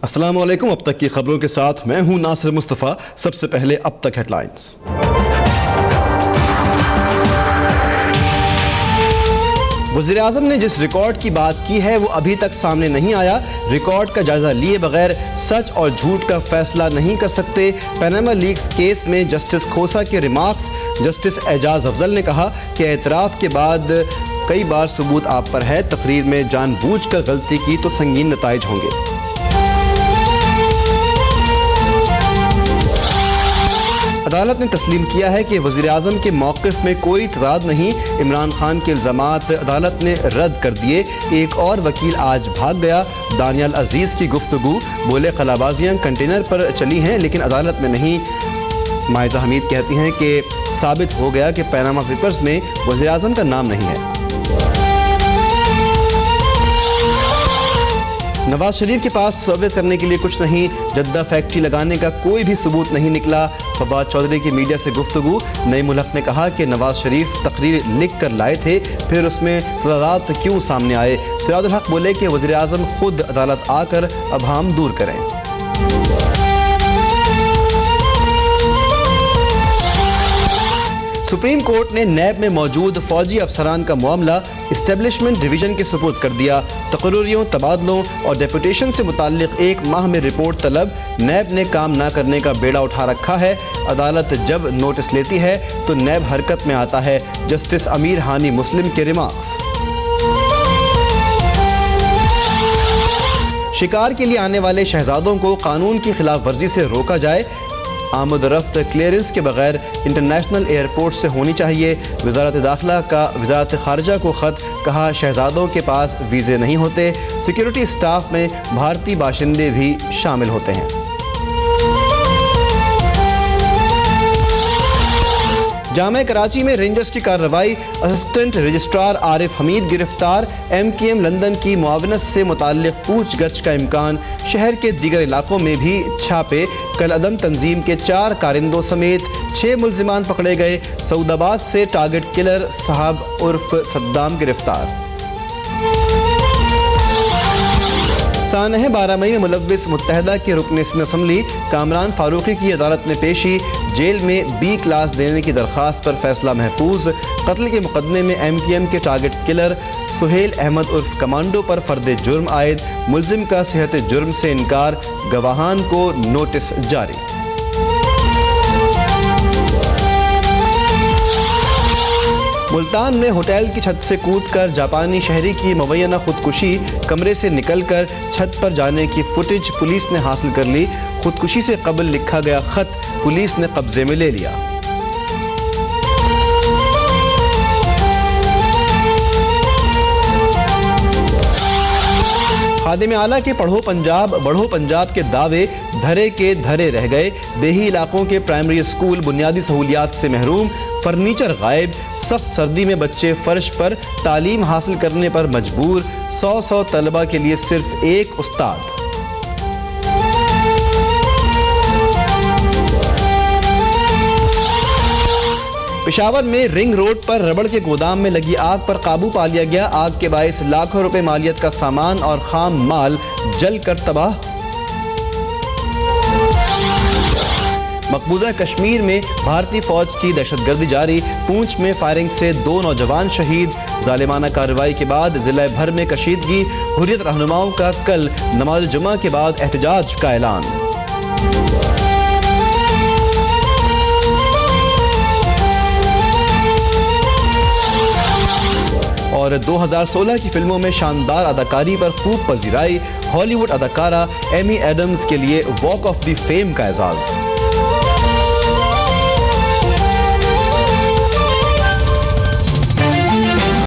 अस्सलाम वालेकुम। अब तक की खबरों के साथ मैं हूं नासिर मुस्तफ़ा। सबसे पहले अब तक हेडलाइंस। वज़ीर-ए-आज़म ने जिस रिकॉर्ड की बात की है वो अभी तक सामने नहीं आया। रिकॉर्ड का जायजा लिए बगैर सच और झूठ का फैसला नहीं कर सकते। पनामा लीक्स केस में जस्टिस खोसा के रिमार्क्स। जस्टिस एजाज अफजल ने कहा कि एतराफ़ के बाद कई बार सबूत आप पर है, तकरीर में जानबूझकर गलती की तो संगीन नताइज होंगे। अदालत ने तस्लीम किया है कि वज़ीर-ए-आज़म के मौक़िफ़ में कोई तज़ाद नहीं। इमरान खान के इल्ज़ामात अदालत ने रद्द कर दिए। एक और वकील आज भाग गया। दानियाल अजीज़ की गुफ्तगू, बोले खलाबाजियाँ कंटेनर पर चली हैं लेकिन अदालत में नहीं। माइज़ा हमीद कहती हैं कि साबित हो गया कि पनामा पेपर्स में वज़ीर-ए-आज़म का नाम नहीं है। नवाज शरीफ के पास साबित करने के लिए कुछ नहीं। जद्दा फैक्ट्री लगाने का कोई भी सबूत नहीं निकला। फवाद चौधरी की मीडिया से गुफ्तगू। नईमुल हक ने कहा कि नवाज शरीफ तकरीर लिख कर लाए थे, फिर उसमें तज़ादात क्यों सामने आए। सिराजुल हक बोले कि वज़ीर-ए-आज़म खुद अदालत आकर अभाम दूर करें। सुप्रीम कोर्ट ने नैब में मौजूद फौजी अफसरान का मामला इस्टेब्लिशमेंट डिवीज़न के सुपुर्द कर दिया। तकर्रुरियों, तबादलों और डेपुटेशन से मुताल्लिक 1 माह में रिपोर्ट तलब। नैब ने काम ना करने का बेड़ा उठा रखा है। अदालत जब नोटिस लेती है तो नैब हरकत में आता है। जस्टिस अमीर हानी मुस्लिम के रिमार्क्स। शिकार के लिए आने वाले शहजादों को कानून की खिलाफ वर्जी से रोका जाए। आमद रफ्त क्लियरेंस के बगैर इंटरनेशनल एयरपोर्ट से होनी चाहिए। वज़ारत दाखिला का वज़ारत ख़ारजा को ख़त। कहा शहजादों के पास वीज़े नहीं होते। सिक्योरिटी स्टाफ में भारतीय बाशिंदे भी शामिल होते हैं। जामे कराची में रेंजर्स की कार्रवाई। असिस्टेंट रजिस्ट्रार आरिफ हमीद गिरफ्तार। MKM लंदन की मुआवनत से मुताल्लिक पूछगछ का इम्कान। शहर के दीगर इलाकों में भी छापे। कल अदम तंजीम के 4 कारिंदों समेत 6 मुल्जिमान पकड़े गए। सऊदाबाद से टारगेट किलर साहब उर्फ सद्दाम गिरफ्तार। सानह 12 मई में मुलव्विस मुत्तहदा के रुकन असम्बली कामरान फारूकी की अदालत में पेशी। जेल में B क्लास देने की दरख्वास्त पर फैसला महफूज। कत्ल के मुकदमे में MKM के टारगेट किलर सुहेल अहमद उर्फ कमांडो पर फर्द जुर्म आयद। मुल्जिम का सेहत जुर्म से इनकार। गवाहान को नोटिस जारी। मुल्तान में होटल की छत से कूदकर जापानी शहरी की मुबैना खुदकुशी। कमरे से निकलकर छत पर जाने की फुटेज पुलिस ने हासिल कर ली। खुदकुशी से कबल लिखा गया खत पुलिस ने कब्जे में ले लिया। खादिम आला के पढ़ो पंजाब के दावे धरे के धरे रह गए। देही इलाकों के प्राइमरी स्कूल बुनियादी सहूलियात से महरूम। फर्नीचर गायब। सख्त सर्दी में बच्चे फर्श पर। तालीम हासिल करने पर मजबूर। 100 तलबा के लिए सिर्फ एक उस्ताद। पेशावर में रिंग रोड पर रबड़ के गोदाम में लगी आग पर काबू पा लिया गया। आग के बायस लाखों रुपए मालियत का सामान और खाम माल जलकर तबाह। मकबूजा कश्मीर में भारतीय फौज की दहशतगर्दी जारी। पूंछ में फायरिंग से 2 नौजवान शहीद। जालिमाना कार्रवाई के बाद जिला भर में कशीदगी। हुर्रियत रहनुमाओं का कल नमाज जुमा के बाद एहतजाज का ऐलान। और 2016 की फिल्मों में शानदार अदाकारी पर खूब पजीराई। हॉलीवुड अदाकारा एमी एडम्स के लिए वॉक ऑफ द फेम का एजाज़।